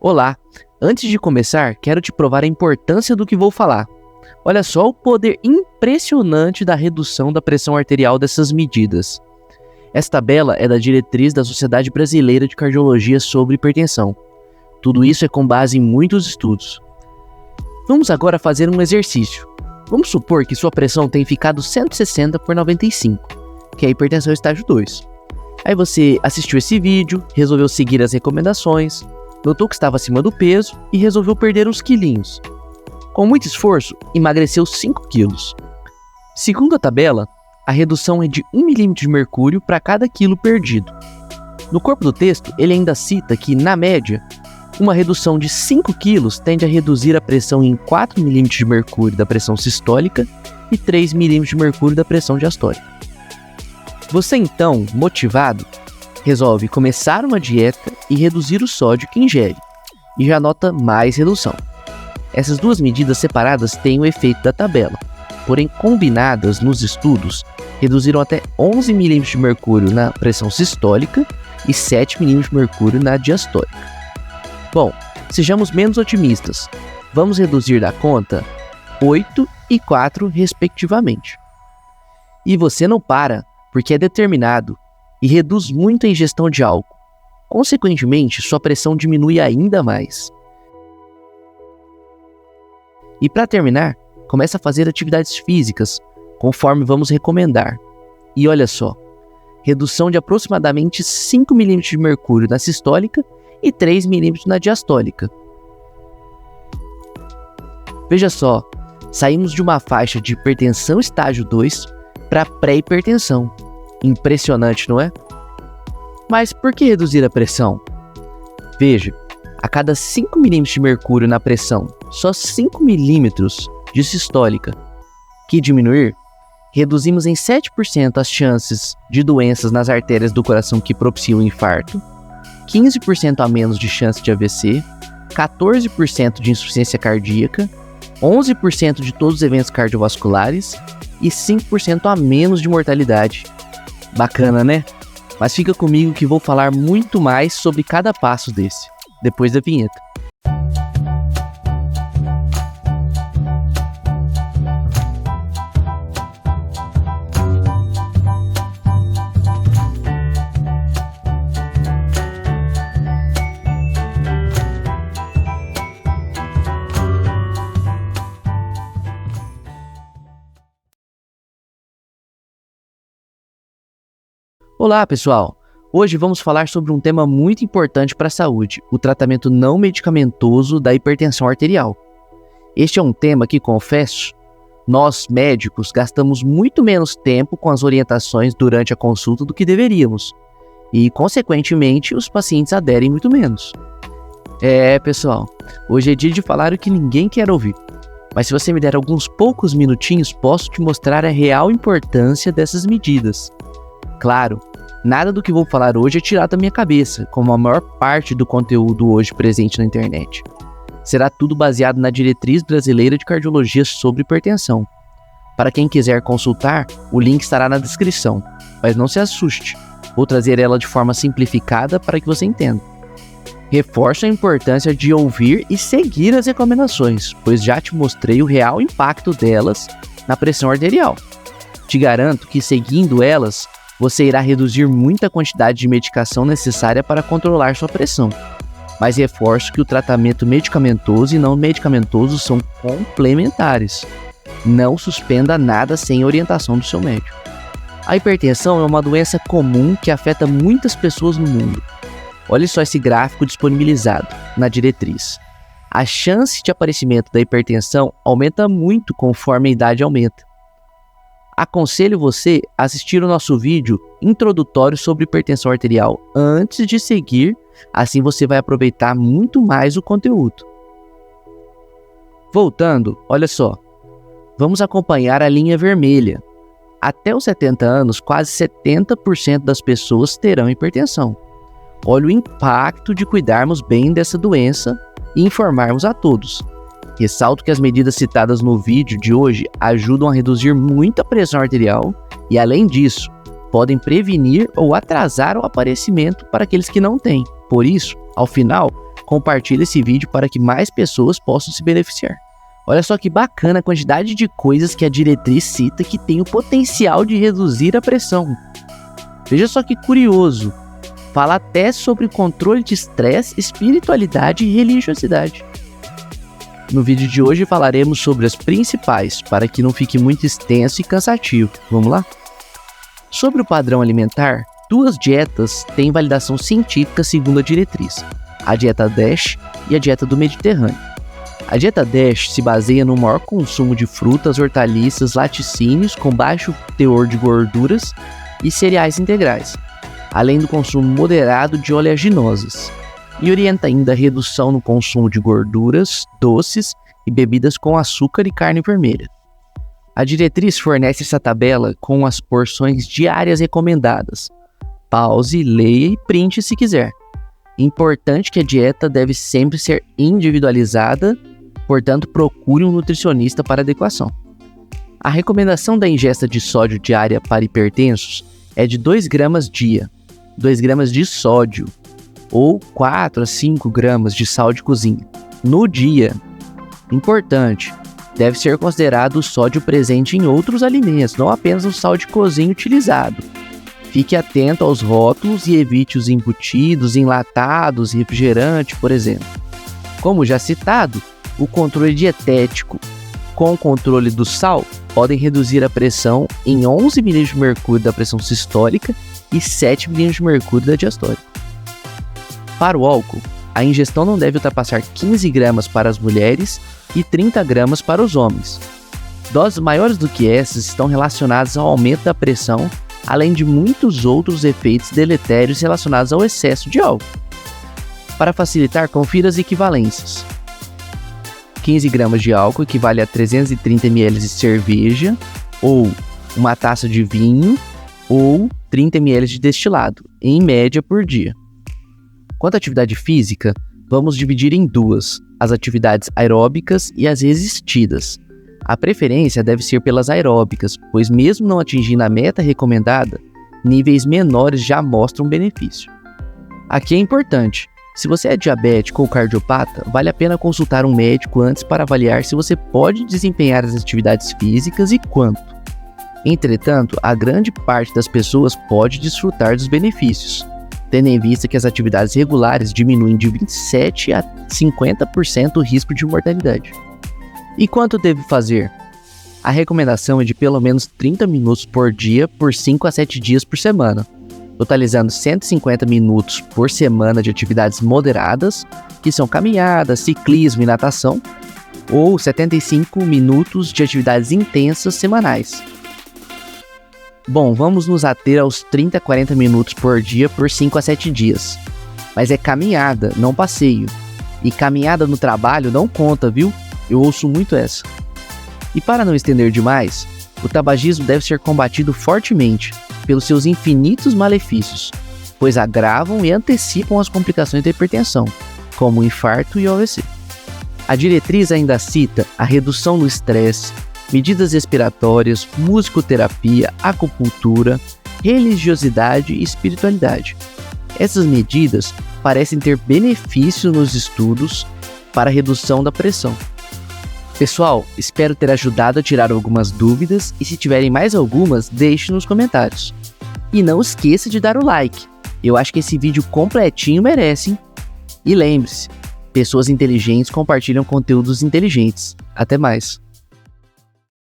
Olá! Antes de começar, quero te provar a importância do que vou falar. Olha só o poder impressionante da redução da pressão arterial dessas medidas. Esta tabela é da diretriz da Sociedade Brasileira de Cardiologia sobre hipertensão. Tudo isso é com base em muitos estudos. Vamos agora fazer um exercício. Vamos supor que sua pressão tem ficado 160 por 95, que é a hipertensão estágio 2. Aí você assistiu esse vídeo, resolveu seguir as recomendações, notou que estava acima do peso e resolveu perder uns quilinhos. Com muito esforço, emagreceu 5 quilos. Segundo a tabela, a redução é de 1 mm de mercúrio para cada quilo perdido. No corpo do texto, ele ainda cita que, na média, uma redução de 5 quilos tende a reduzir a pressão em 4 mm de mercúrio da pressão sistólica e 3 mm de mercúrio da pressão diastólica. Você então, motivado, resolve começar uma dieta e reduzir o sódio que ingere, e já nota mais redução. Essas duas medidas separadas têm o efeito da tabela, porém combinadas nos estudos, reduziram até 11 mm de mercúrio na pressão sistólica e 7 mm de mercúrio na diastólica. Bom, sejamos menos otimistas, vamos reduzir da conta 8 e 4 respectivamente. E você não para, porque é determinado e reduz muito a ingestão de álcool. Consequentemente, sua pressão diminui ainda mais. E para terminar, começa a fazer atividades físicas, conforme vamos recomendar. E olha só, redução de aproximadamente 5 mm de mercúrio na sistólica e 3 mm na diastólica. Veja só, saímos de uma faixa de hipertensão estágio 2 para pré-hipertensão. Impressionante, não é? Mas por que reduzir a pressão? Veja, a cada 5 mm de mercúrio na pressão, só 5 mm de sistólica que diminuir, reduzimos em 7% as chances de doenças nas artérias do coração que propiciam infarto, 15% a menos de chance de AVC, 14% de insuficiência cardíaca, 11% de todos os eventos cardiovasculares e 5% a menos de mortalidade. Bacana, né? Mas fica comigo que vou falar muito mais sobre cada passo desse, depois da vinheta. Olá, pessoal! Hoje vamos falar sobre um tema muito importante para a saúde, o tratamento não medicamentoso da hipertensão arterial. Este é um tema que, confesso, nós médicos gastamos muito menos tempo com as orientações durante a consulta do que deveríamos, e, consequentemente, os pacientes aderem muito menos. Pessoal, hoje é dia de falar o que ninguém quer ouvir, mas se você me der alguns poucos minutinhos, posso te mostrar a real importância dessas medidas. Claro, nada do que vou falar hoje é tirado da minha cabeça, como a maior parte do conteúdo hoje presente na internet. Será tudo baseado na diretriz brasileira de cardiologia sobre hipertensão. Para quem quiser consultar, o link estará na descrição, mas não se assuste, vou trazer ela de forma simplificada para que você entenda. Reforço a importância de ouvir e seguir as recomendações, pois já te mostrei o real impacto delas na pressão arterial. Te garanto que seguindo elas, você irá reduzir muita quantidade de medicação necessária para controlar sua pressão. Mas reforço que o tratamento medicamentoso e não medicamentoso são complementares. Não suspenda nada sem orientação do seu médico. A hipertensão é uma doença comum que afeta muitas pessoas no mundo. Olhe só esse gráfico disponibilizado na diretriz. A chance de aparecimento da hipertensão aumenta muito conforme a idade aumenta. Aconselho você a assistir o nosso vídeo introdutório sobre hipertensão arterial antes de seguir, assim você vai aproveitar muito mais o conteúdo. Voltando, olha só, vamos acompanhar a linha vermelha. Até os 70 anos, quase 70% das pessoas terão hipertensão. Olha o impacto de cuidarmos bem dessa doença e informarmos a todos. Ressalto que as medidas citadas no vídeo de hoje ajudam a reduzir muito a pressão arterial e, além disso, podem prevenir ou atrasar o aparecimento para aqueles que não têm. Por isso, ao final, compartilhe esse vídeo para que mais pessoas possam se beneficiar. Olha só que bacana a quantidade de coisas que a diretriz cita que tem o potencial de reduzir a pressão. Veja só que curioso, fala até sobre controle de estresse, espiritualidade e religiosidade. No vídeo de hoje falaremos sobre as principais, para que não fique muito extenso e cansativo. Vamos lá? Sobre o padrão alimentar, 2 dietas têm validação científica segundo a diretriz: a dieta DASH e a dieta do Mediterrâneo. A dieta DASH se baseia no maior consumo de frutas, hortaliças, laticínios com baixo teor de gorduras e cereais integrais, além do consumo moderado de oleaginosas, e orienta ainda a redução no consumo de gorduras, doces e bebidas com açúcar e carne vermelha. A diretriz fornece essa tabela com as porções diárias recomendadas. Pause, leia e printe se quiser. Importante que a dieta deve sempre ser individualizada, portanto procure um nutricionista para adequação. A recomendação da ingesta de sódio diária para hipertensos é de 2 gramas dia, 2 gramas de sódio, ou 4 a 5 gramas de sal de cozinha, no dia. Importante, deve ser considerado o sódio presente em outros alimentos, não apenas o sal de cozinha utilizado. Fique atento aos rótulos e evite os embutidos, enlatados, refrigerante, por exemplo. Como já citado, o controle dietético com o controle do sal podem reduzir a pressão em 11 mm de mercúrio da pressão sistólica e 7 mm de mercúrio da diastólica. Para o álcool, a ingestão não deve ultrapassar 15 gramas para as mulheres e 30 gramas para os homens. Doses maiores do que essas estão relacionadas ao aumento da pressão, além de muitos outros efeitos deletérios relacionados ao excesso de álcool. Para facilitar, confira as equivalências. 15 gramas de álcool equivale a 330 ml de cerveja, ou uma taça de vinho, ou 30 ml de destilado, em média por dia. Quanto à atividade física, vamos dividir em 2, as atividades aeróbicas e as resistidas. A preferência deve ser pelas aeróbicas, pois mesmo não atingindo a meta recomendada, níveis menores já mostram benefício. Aqui é importante, se você é diabético ou cardiopata, vale a pena consultar um médico antes para avaliar se você pode desempenhar as atividades físicas e quanto. Entretanto, a grande parte das pessoas pode desfrutar dos benefícios, tendo em vista que as atividades regulares diminuem de 27% a 50% o risco de mortalidade. E quanto devo fazer? A recomendação é de pelo menos 30 minutos por dia por 5 a 7 dias por semana, totalizando 150 minutos por semana de atividades moderadas, que são caminhada, ciclismo e natação, ou 75 minutos de atividades intensas semanais. Bom, vamos nos ater aos 30 a 40 minutos por dia por 5 a 7 dias. Mas é caminhada, não passeio. E caminhada no trabalho não conta, viu? Eu ouço muito essa. E para não estender demais, o tabagismo deve ser combatido fortemente pelos seus infinitos malefícios, pois agravam e antecipam as complicações da hipertensão, como o infarto e o AVC. A diretriz ainda cita a redução do estresse, medidas respiratórias, musicoterapia, acupuntura, religiosidade e espiritualidade. Essas medidas parecem ter benefício nos estudos para a redução da pressão. Pessoal, espero ter ajudado a tirar algumas dúvidas e se tiverem mais algumas, deixe nos comentários. E não esqueça de dar o like, eu acho que esse vídeo completinho merece, hein? E lembre-se, pessoas inteligentes compartilham conteúdos inteligentes. Até mais!